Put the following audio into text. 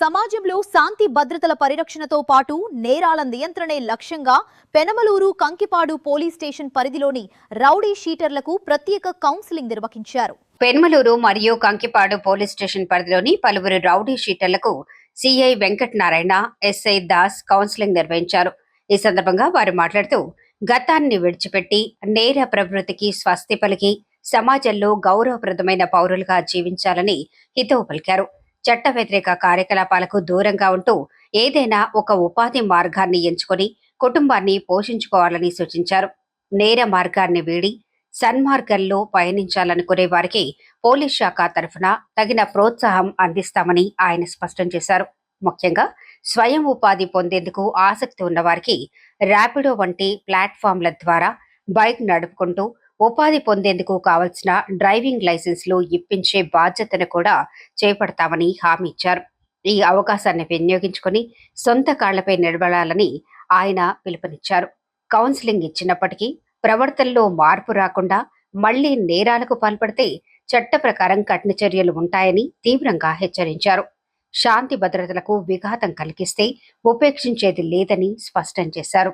సమాజంలో శాంతి భద్రతల పరిరక్షణతో పాటు నేరాల నియంత్రణే లక్ష్యంగా పెనమలూరు కంకిపాడు పోలీస్ స్టేషన్ పరిధిలోని రౌడీ షీటర్లకు ప్రత్యేక కౌన్సిలింగ్ నిర్వహించారు. పెనమలూరు మరియు కంకిపాడు పోలీస్ స్టేషన్ పరిధిలోని పలువురు రౌడీ షీటర్లకు CI Venkatanarayana, SI Das counselling నిర్వహించారు. ఈ సందర్భంగా వారు మాట్లాడుతూ గతాన్ని విడిచిపెట్టి నేర ప్రవృత్తికి స్వస్తి పలికి సమాజంలో గౌరవప్రదమైన పౌరులుగా జీవించాలని హితవు పలికారు. చట్ట వ్యతిరేక కార్యకలాపాలకు దూరంగా ఉంటూ ఏదైనా ఒక ఉపాధి మార్గాన్ని ఎంచుకొని కుటుంబాన్ని పోషించుకోవాలని సూచించారు. నేర మార్గాన్ని వీడి సన్మార్గంలో పయనించాలనుకునే వారికి పోలీస్ శాఖ తరఫున తగిన ప్రోత్సాహం అందిస్తామని ఆయన స్పష్టం చేశారు. ముఖ్యంగా స్వయం ఉపాధి పొందేందుకు ఆసక్తి ఉన్నవారికి ర్యాపిడో వంటి ప్లాట్ఫామ్ల ద్వారా బైక్ నడుపుకుంటూ ఉపాధి పొందేందుకు కావలసిన డ్రైవింగ్ లైసెన్స్లు ఇప్పించే బాధ్యతను కూడా చేపడతామని హామీ ఇచ్చారు. ఈ అవకాశాన్ని వినియోగించుకుని సొంత కాళ్లపై నిలబడాలని ఆయన పిలుపునిచ్చారు. కౌన్సిలింగ్ ఇచ్చినప్పటికీ ప్రవర్తనలో మార్పు రాకుండా మళ్లీ నేరాలకు పాల్పడితే చట్ట ప్రకారం కఠిన చర్యలు ఉంటాయని తీవ్రంగా హెచ్చరించారు. శాంతి భద్రతలకు విఘాతం కలిగిస్తే ఉపేక్షించేది లేదని స్పష్టం చేశారు.